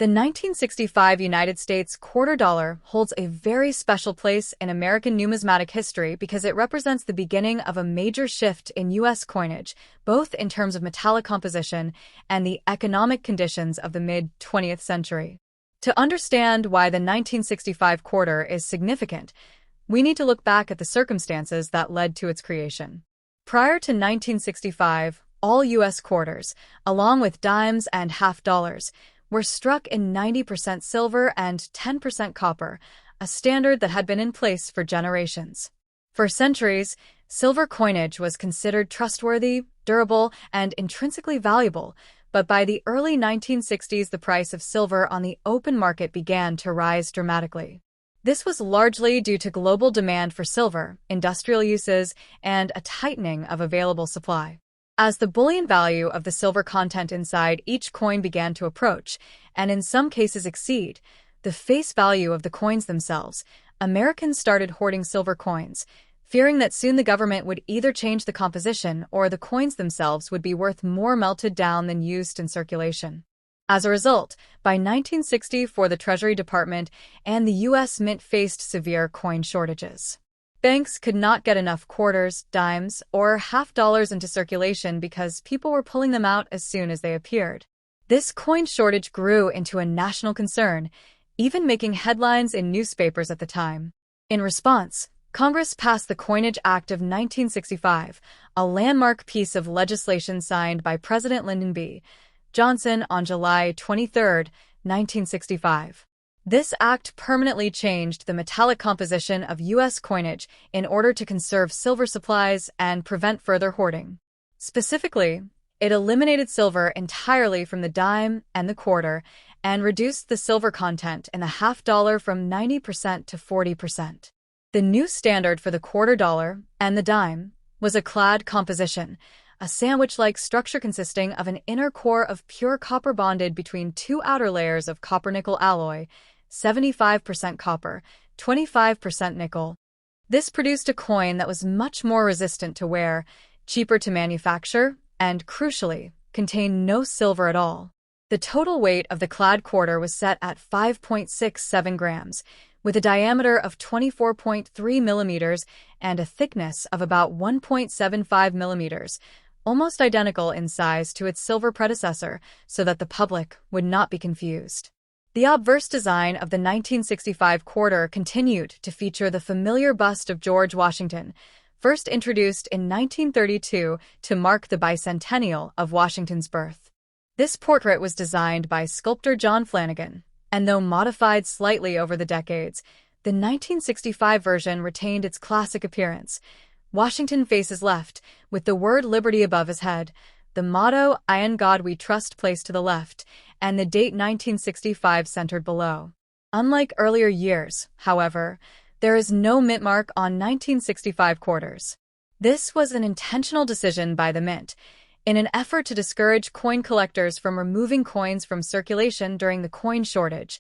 The 1965 United States quarter dollar holds a very special place in American numismatic history because it represents the beginning of a major shift in U.S. coinage, both in terms of metallic composition and the economic conditions of the mid-20th century. To understand why the 1965 quarter is significant, we need to look back at the circumstances that led to its creation. Prior to 1965, all U.S. quarters, along with dimes and half dollars, were struck in 90% silver and 10% copper, a standard that had been in place for generations. For centuries, silver coinage was considered trustworthy, durable, and intrinsically valuable, but by the early 1960s the price of silver on the open market began to rise dramatically. This was largely due to global demand for silver, industrial uses, and a tightening of available supply. As the bullion value of the silver content inside each coin began to approach, and in some cases exceed, the face value of the coins themselves, Americans started hoarding silver coins, fearing that soon the government would either change the composition or the coins themselves would be worth more melted down than used in circulation. As a result, by 1960, the Treasury Department and the U.S. Mint faced severe coin shortages. Banks could not get enough quarters, dimes, or half dollars into circulation because people were pulling them out as soon as they appeared. This coin shortage grew into a national concern, even making headlines in newspapers at the time. In response, Congress passed the Coinage Act of 1965, a landmark piece of legislation signed by President Lyndon B. Johnson on July 23, 1965. This act permanently changed the metallic composition of U.S. coinage in order to conserve silver supplies and prevent further hoarding. Specifically, it eliminated silver entirely from the dime and the quarter and reduced the silver content in the half dollar from 90% to 40%. The new standard for the quarter dollar and the dime was a clad composition, a sandwich-like structure consisting of an inner core of pure copper bonded between two outer layers of copper-nickel alloy, 75% copper, 25% nickel. This produced a coin that was much more resistant to wear, cheaper to manufacture, and, crucially, contained no silver at all. The total weight of the clad quarter was set at 5.67 grams, with a diameter of 24.3 millimeters and a thickness of about 1.75 millimeters, almost identical in size to its silver predecessor, so that the public would not be confused. The obverse design of the 1965 quarter continued to feature the familiar bust of George Washington, first introduced in 1932 to mark the bicentennial of Washington's birth. This portrait was designed by sculptor John Flanagan, and though modified slightly over the decades, the 1965 version retained its classic appearance. Washington faces left, with the word liberty above his head, the motto, "In God We Trust," placed to the left, and the date 1965 centered below. Unlike earlier years, however, there is no mint mark on 1965 quarters. This was an intentional decision by the Mint, in an effort to discourage coin collectors from removing coins from circulation during the coin shortage.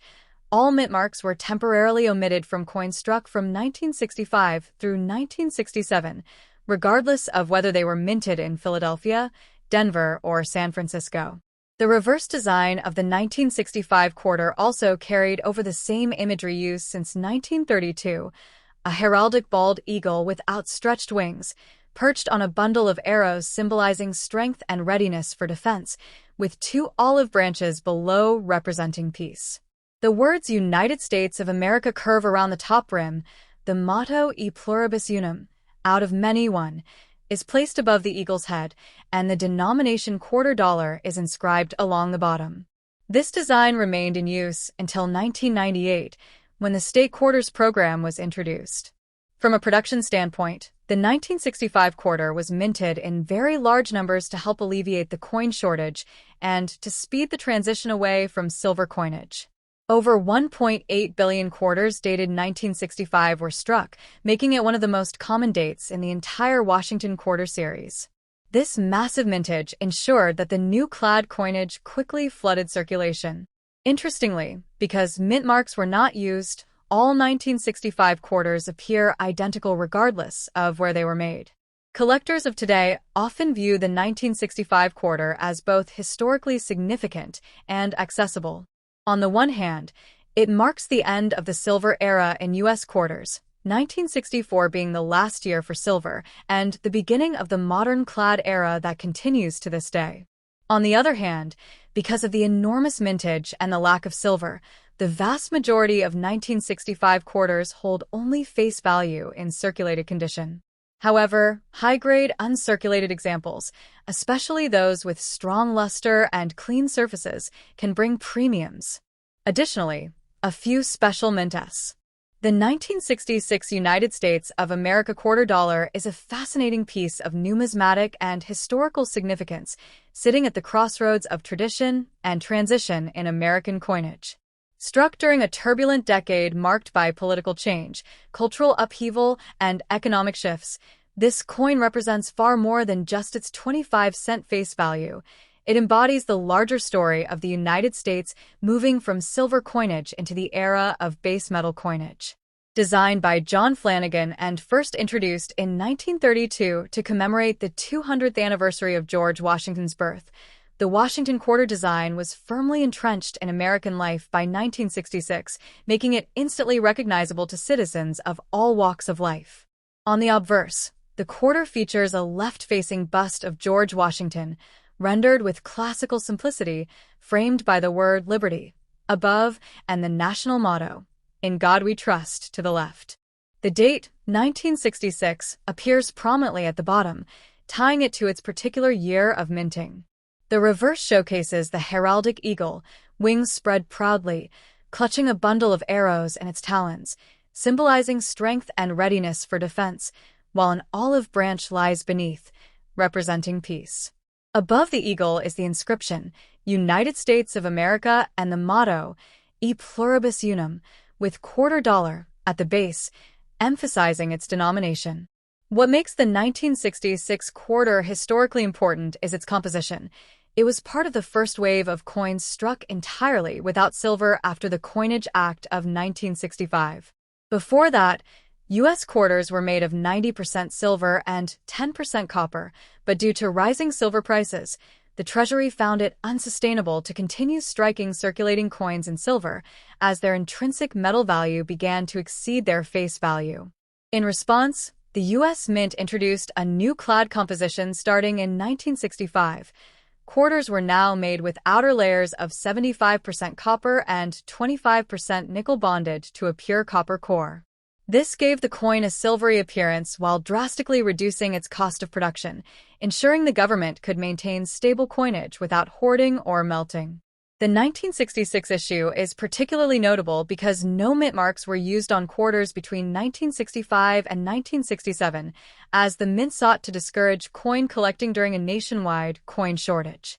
All mint marks were temporarily omitted from coins struck from 1965 through 1967, regardless of whether they were minted in Philadelphia, Denver, or San Francisco. The reverse design of the 1965 quarter also carried over the same imagery used since 1932, a heraldic bald eagle with outstretched wings, perched on a bundle of arrows symbolizing strength and readiness for defense, with two olive branches below representing peace. The words United States of America curve around the top rim, the motto E pluribus unum, out of many one, is placed above the eagle's head, and the denomination quarter dollar is inscribed along the bottom. This design remained in use until 1998, when the state quarters program was introduced. From a production standpoint, the 1965 quarter was minted in very large numbers to help alleviate the coin shortage and to speed the transition away from silver coinage. Over 1.8 billion quarters dated 1965 were struck, making it one of the most common dates in the entire Washington quarter series. This massive mintage ensured that the new clad coinage quickly flooded circulation. Interestingly, because mint marks were not used, all 1965 quarters appear identical regardless of where they were made. Collectors of today often view the 1965 quarter as both historically significant and accessible. On the one hand, it marks the end of the silver era in U.S. quarters, 1964 being the last year for silver, and the beginning of the modern clad era that continues to this day. On the other hand, because of the enormous mintage and the lack of silver, the vast majority of 1965 quarters hold only face value in circulated condition. However, high-grade uncirculated examples, especially those with strong luster and clean surfaces, can bring premiums. Additionally, a few special mints. The 1966 United States of America quarter dollar is a fascinating piece of numismatic and historical significance, sitting at the crossroads of tradition and transition in American coinage. Struck during a turbulent decade marked by political change, cultural upheaval, and economic shifts, this coin represents far more than just its 25-cent face value. It embodies the larger story of the United States moving from silver coinage into the era of base metal coinage. Designed by John Flanagan and first introduced in 1932 to commemorate the 200th anniversary of George Washington's birth, the Washington quarter design was firmly entrenched in American life by 1966, making it instantly recognizable to citizens of all walks of life. On the obverse, the quarter features a left-facing bust of George Washington, rendered with classical simplicity, framed by the word liberty above and the national motto, "In God We Trust," to the left. The date, 1966, appears prominently at the bottom, tying it to its particular year of minting. The reverse showcases the heraldic eagle, wings spread proudly, clutching a bundle of arrows in its talons, symbolizing strength and readiness for defense, while an olive branch lies beneath, representing peace. Above the eagle is the inscription, United States of America, and the motto, E pluribus unum, with quarter dollar at the base, emphasizing its denomination. What makes the 1966 quarter historically important is its composition. It was part of the first wave of coins struck entirely without silver after the Coinage Act of 1965. Before that, U.S. quarters were made of 90% silver and 10% copper, but due to rising silver prices, the Treasury found it unsustainable to continue striking circulating coins in silver, as their intrinsic metal value began to exceed their face value. In response, the U.S. Mint introduced a new clad composition starting in 1965. Quarters were now made with outer layers of 75% copper and 25% nickel bonded to a pure copper core. This gave the coin a silvery appearance while drastically reducing its cost of production, ensuring the government could maintain stable coinage without hoarding or melting. The 1966 issue is particularly notable because no mint marks were used on quarters between 1965 and 1967, as the mint sought to discourage coin collecting during a nationwide coin shortage.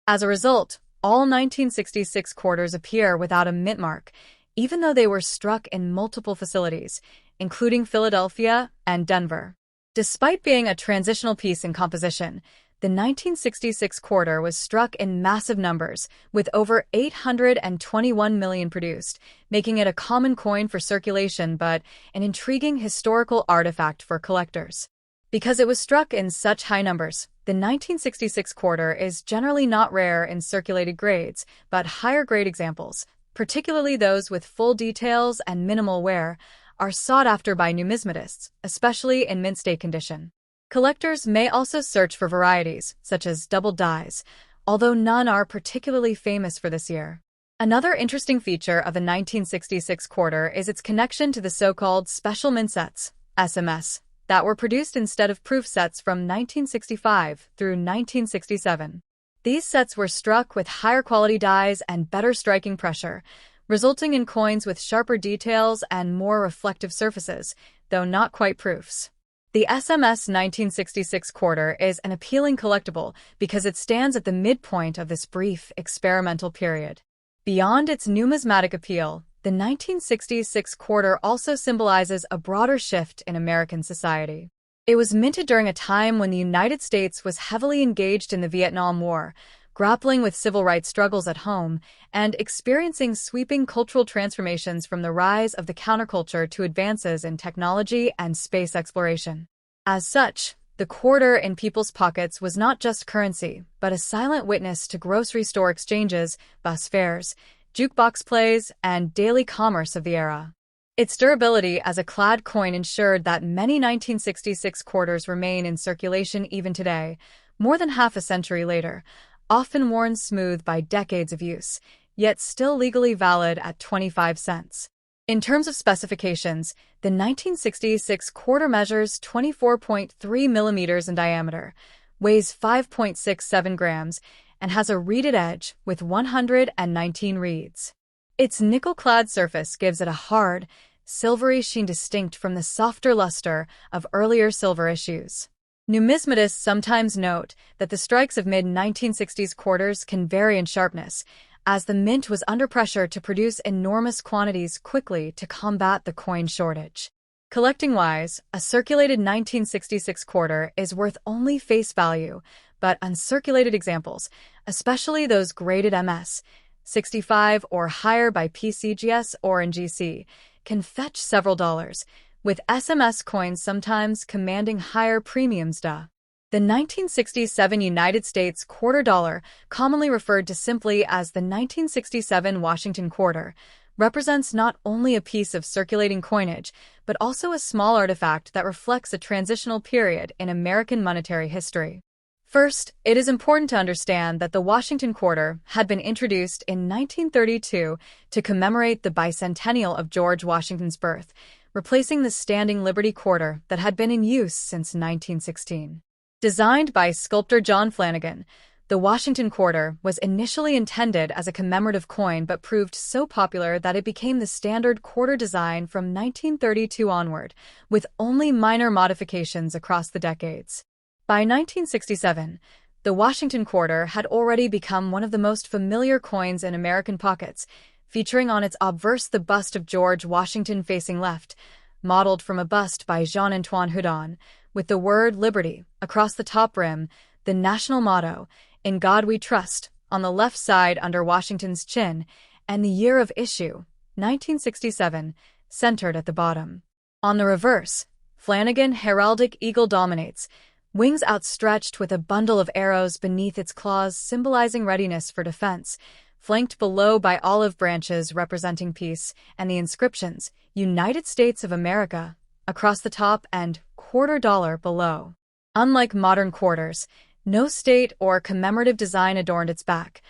As a result, all 1966 quarters appear without a mint mark, even though they were struck in multiple facilities, including Philadelphia and Denver. Despite being a transitional piece in composition, the 1966 quarter was struck in massive numbers, with over 821 million produced, making it a common coin for circulation but an intriguing historical artifact for collectors. Because it was struck in such high numbers, the 1966 quarter is generally not rare in circulated grades, but higher-grade examples, particularly those with full details and minimal wear, are sought after by numismatists, especially in mint state condition. Collectors may also search for varieties, such as double dies, although none are particularly famous for this year. Another interesting feature of the 1966 quarter is its connection to the so-called special mint sets, SMS, that were produced instead of proof sets from 1965 through 1967. These sets were struck with higher quality dies and better striking pressure, resulting in coins with sharper details and more reflective surfaces, though not quite proofs. The SMS 1966 quarter is an appealing collectible because it stands at the midpoint of this brief experimental period. Beyond its numismatic appeal, the 1966 quarter also symbolizes a broader shift in American society. It was minted during a time when the United States was heavily engaged in the Vietnam War, grappling with civil rights struggles at home, and experiencing sweeping cultural transformations from the rise of the counterculture to advances in technology and space exploration. As such, the quarter in people's pockets was not just currency, but a silent witness to grocery store exchanges, bus fares, jukebox plays, and daily commerce of the era. Its durability as a clad coin ensured that many 1966 quarters remain in circulation even today, more than half a century later, often worn smooth by decades of use, yet still legally valid at 25 cents. In terms of specifications, the 1966 quarter measures 24.3 millimeters in diameter, weighs 5.67 grams, and has a reeded edge with 119 reeds. Its nickel-clad surface gives it a hard, silvery sheen distinct from the softer luster of earlier silver issues. Numismatists sometimes note that the strikes of mid-1960s quarters can vary in sharpness, as the mint was under pressure to produce enormous quantities quickly to combat the coin shortage. Collecting-wise, a circulated 1966 quarter is worth only face value, but uncirculated examples, especially those graded MS, 65 or higher by PCGS or NGC, can fetch several dollars, with SMS coins sometimes commanding higher premiums. The 1967 United States quarter dollar, commonly referred to simply as the 1967 Washington quarter, represents not only a piece of circulating coinage, but also a small artifact that reflects a transitional period in American monetary history. First, it is important to understand that the Washington quarter had been introduced in 1932 to commemorate the bicentennial of George Washington's birth, replacing the standing Liberty quarter that had been in use since 1916. Designed by sculptor John Flanagan, the Washington quarter was initially intended as a commemorative coin but proved so popular that it became the standard quarter design from 1932 onward, with only minor modifications across the decades. By 1967, the Washington quarter had already become one of the most familiar coins in American pockets, featuring on its obverse the bust of George Washington facing left, modeled from a bust by Jean-Antoine Houdon, with the word Liberty across the top rim, the national motto, "In God We Trust," on the left side under Washington's chin, and the year of issue, 1967, centered at the bottom. On the reverse, Flanagan heraldic eagle dominates, wings outstretched with a bundle of arrows beneath its claws symbolizing readiness for defense, flanked below by olive branches representing peace, and the inscriptions, United States of America, across the top and quarter dollar below. Unlike modern quarters, no state or commemorative design adorned its back.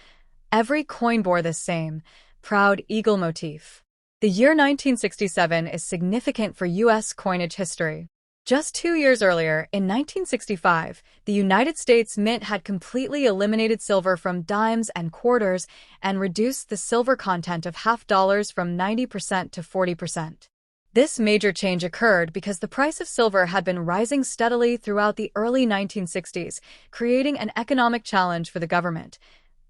Every coin bore this same, proud eagle motif. The year 1967 is significant for U.S. coinage history. Just 2 years earlier, in 1965, the United States Mint had completely eliminated silver from dimes and quarters and reduced the silver content of half dollars from 90% to 40%. This major change occurred because the price of silver had been rising steadily throughout the early 1960s, creating an economic challenge for the government.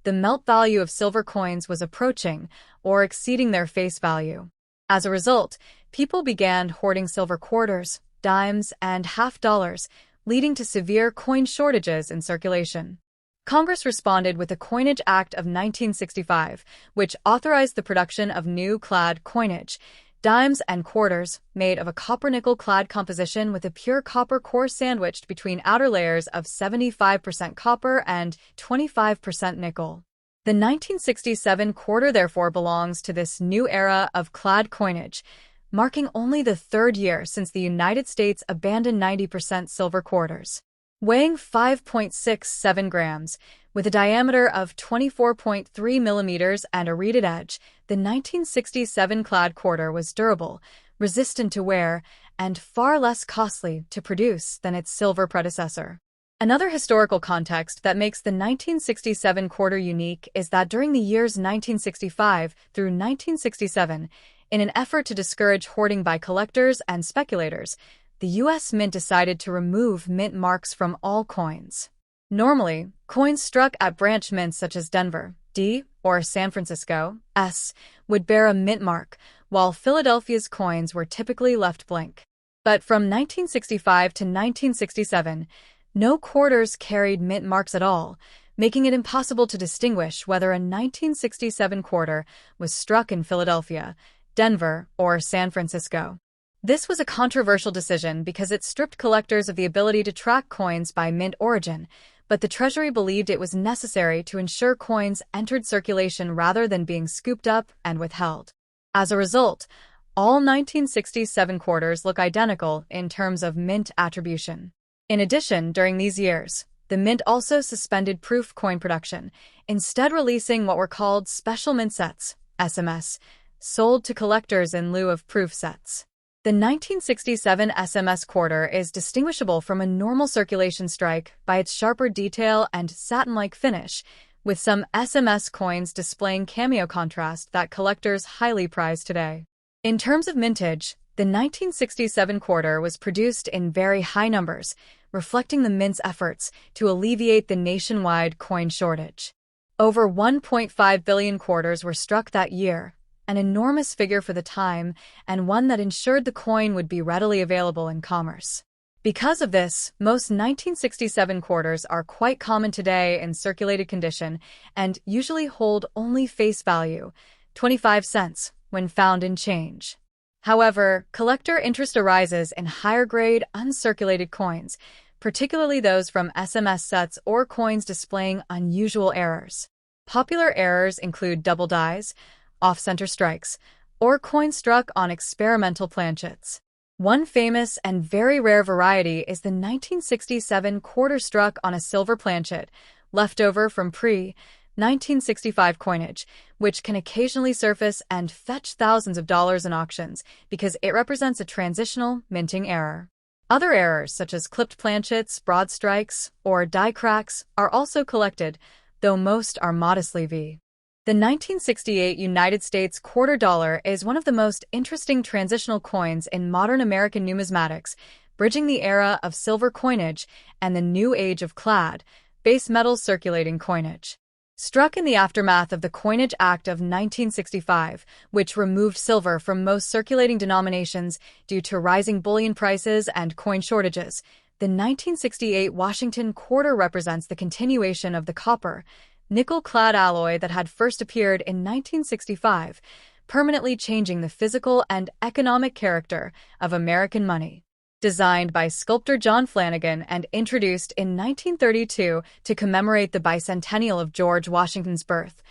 The melt value of silver coins was approaching or exceeding their face value. As a result, people began hoarding silver quarters, dimes, and half dollars, leading to severe coin shortages in circulation. Congress responded with the Coinage Act of 1965, which authorized the production of new clad coinage, dimes and quarters, made of a copper-nickel-clad composition with a pure copper core sandwiched between outer layers of 75% copper and 25% nickel. The 1967 quarter therefore belongs to this new era of clad coinage, marking only the third year since the United States abandoned 90% silver quarters. Weighing 5.67 grams, with a diameter of 24.3 millimeters and a reeded edge, the 1967 clad quarter was durable, resistant to wear, and far less costly to produce than its silver predecessor. Another historical context that makes the 1967 quarter unique is that during the years 1965 through 1967, in an effort to discourage hoarding by collectors and speculators, the U.S. Mint decided to remove mint marks from all coins. Normally, coins struck at branch mints such as Denver, D, or San Francisco, S, would bear a mint mark, while Philadelphia's coins were typically left blank. But from 1965 to 1967, no quarters carried mint marks at all, making it impossible to distinguish whether a 1967 quarter was struck in Philadelphia, Denver, or San Francisco. This was a controversial decision because it stripped collectors of the ability to track coins by mint origin, but the Treasury believed it was necessary to ensure coins entered circulation rather than being scooped up and withheld. As a result, all 1967 quarters look identical in terms of mint attribution. In addition, during these years, the mint also suspended proof coin production, instead releasing what were called special mint sets, SMS, sold to collectors in lieu of proof sets. The 1967 SMS quarter is distinguishable from a normal circulation strike by its sharper detail and satin-like finish, with some SMS coins displaying cameo contrast that collectors highly prize today. In terms of mintage, the 1967 quarter was produced in very high numbers, reflecting the mint's efforts to alleviate the nationwide coin shortage. Over 1.5 billion quarters were struck that year, an enormous figure for the time and one that ensured the coin would be readily available in commerce. Because of this, most 1967 quarters are quite common today in circulated condition and usually hold only face value, 25 cents, when found in change. However, collector interest arises in higher-grade, uncirculated coins, particularly those from SMS sets or coins displaying unusual errors. Popular errors include double dies, off-center strikes, or coins struck on experimental planchets. One famous and very rare variety is the 1967 quarter struck on a silver planchet, left over from pre-1965 coinage, which can occasionally surface and fetch thousands of dollars in auctions because it represents a transitional minting error. Other errors, such as clipped planchets, broad strikes, or die cracks, are also collected, though most are modestly V. The 1968 United States quarter dollar is one of the most interesting transitional coins in modern American numismatics, bridging the era of silver coinage and the new age of clad, base metal circulating coinage. Struck in the aftermath of the Coinage Act of 1965, which removed silver from most circulating denominations due to rising bullion prices and coin shortages, the 1968 Washington quarter represents the continuation of the copper, nickel-clad alloy that had first appeared in 1965, permanently changing the physical and economic character of American money. Designed by sculptor John Flanagan and introduced in 1932 to commemorate the bicentennial of George Washington's birth,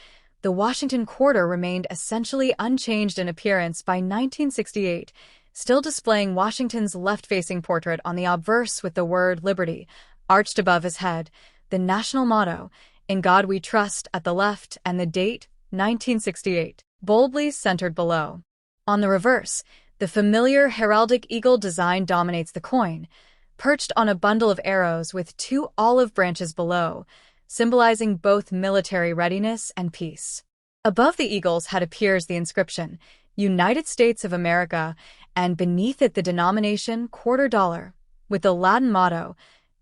the Washington quarter remained essentially unchanged in appearance by 1968, still displaying Washington's left-facing portrait on the obverse with the word Liberty arched above his head, the national motto, "In God We Trust," at the left, and the date, 1968, boldly centered below. On the reverse, the familiar heraldic eagle design dominates the coin, perched on a bundle of arrows with two olive branches below, symbolizing both military readiness and peace. Above the eagle's head appears the inscription, United States of America, and beneath it the denomination quarter dollar, with the Latin motto,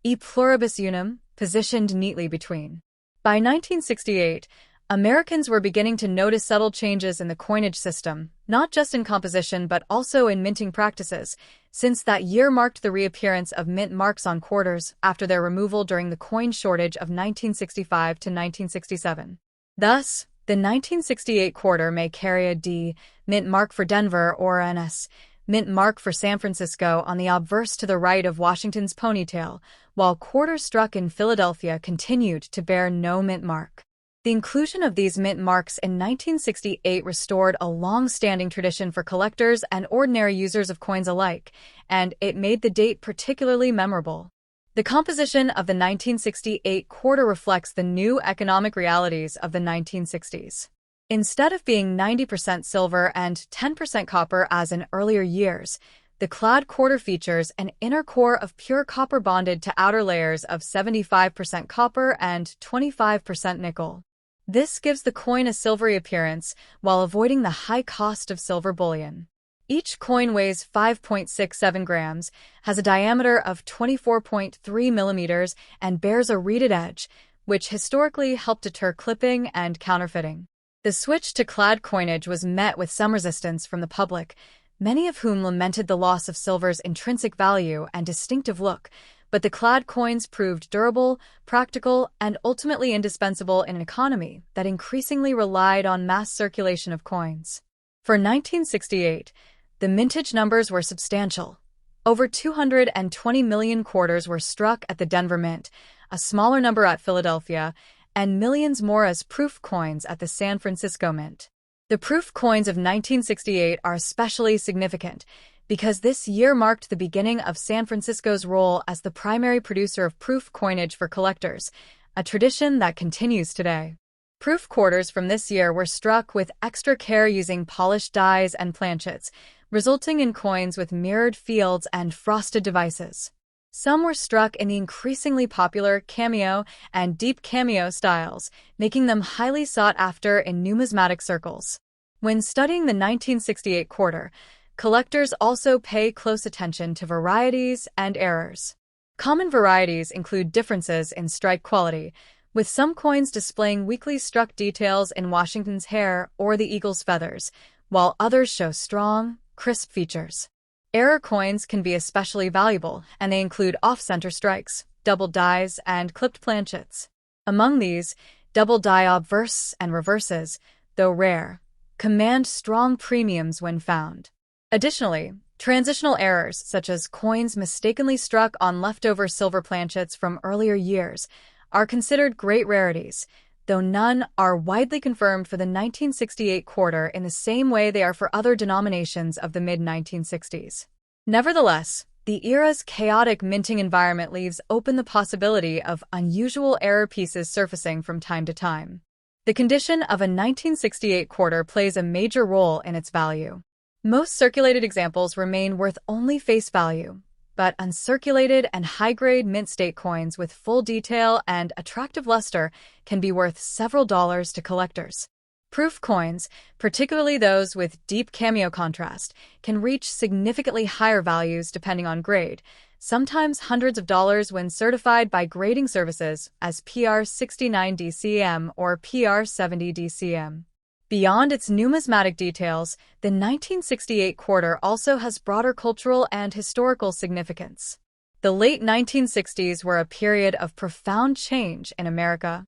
E pluribus unum, positioned neatly between. By 1968, Americans were beginning to notice subtle changes in the coinage system, not just in composition but also in minting practices, since that year marked the reappearance of mint marks on quarters after their removal during the coin shortage of 1965 to 1967. Thus, the 1968 quarter may carry a D mint mark for Denver or an S mint mark for San Francisco on the obverse to the right of Washington's ponytail, while quarters struck in Philadelphia continued to bear no mint mark. The inclusion of these mint marks in 1968 restored a long-standing tradition for collectors and ordinary users of coins alike, and it made the date particularly memorable. The composition of the 1968 quarter reflects the new economic realities of the 1960s. Instead of being 90% silver and 10% copper as in earlier years, the clad quarter features an inner core of pure copper bonded to outer layers of 75% copper and 25% nickel. This gives the coin a silvery appearance while avoiding the high cost of silver bullion. Each coin weighs 5.67 grams, has a diameter of 24.3 millimeters, and bears a reeded edge, which historically helped deter clipping and counterfeiting. The switch to clad coinage was met with some resistance from the public, many of whom lamented the loss of silver's intrinsic value and distinctive look, but the clad coins proved durable, practical, and ultimately indispensable in an economy that increasingly relied on mass circulation of coins. For 1968, the mintage numbers were substantial. Over 220 million quarters were struck at the Denver Mint, a smaller number at Philadelphia, and millions more as proof coins at the San Francisco Mint. The proof coins of 1968 are especially significant because this year marked the beginning of San Francisco's role as the primary producer of proof coinage for collectors, a tradition that continues today. Proof quarters from this year were struck with extra care using polished dies and planchets, resulting in coins with mirrored fields and frosted devices. Some were struck in the increasingly popular cameo and deep cameo styles, making them highly sought after in numismatic circles. When studying the 1968 quarter, collectors also pay close attention to varieties and errors. Common varieties include differences in strike quality, with some coins displaying weakly struck details in Washington's hair or the eagle's feathers, while others show strong, crisp features. Error coins can be especially valuable, and they include off-center strikes, double dies, and clipped planchets. Among these, double die obverses and reverses, though rare, command strong premiums when found. Additionally, transitional errors, such as coins mistakenly struck on leftover silver planchets from earlier years, are considered great rarities, though none are widely confirmed for the 1968 quarter in the same way they are for other denominations of the mid-1960s. Nevertheless, the era's chaotic minting environment leaves open the possibility of unusual error pieces surfacing from time to time. The condition of a 1968 quarter plays a major role in its value. Most circulated examples remain worth only face value, but uncirculated and high-grade mint state coins with full detail and attractive luster can be worth several dollars to collectors. Proof coins, particularly those with deep cameo contrast, can reach significantly higher values depending on grade, sometimes hundreds of dollars when certified by grading services as PR 69 DCM or PR 70 DCM. Beyond its numismatic details, the 1968 quarter also has broader cultural and historical significance. The late 1960s were a period of profound change in America.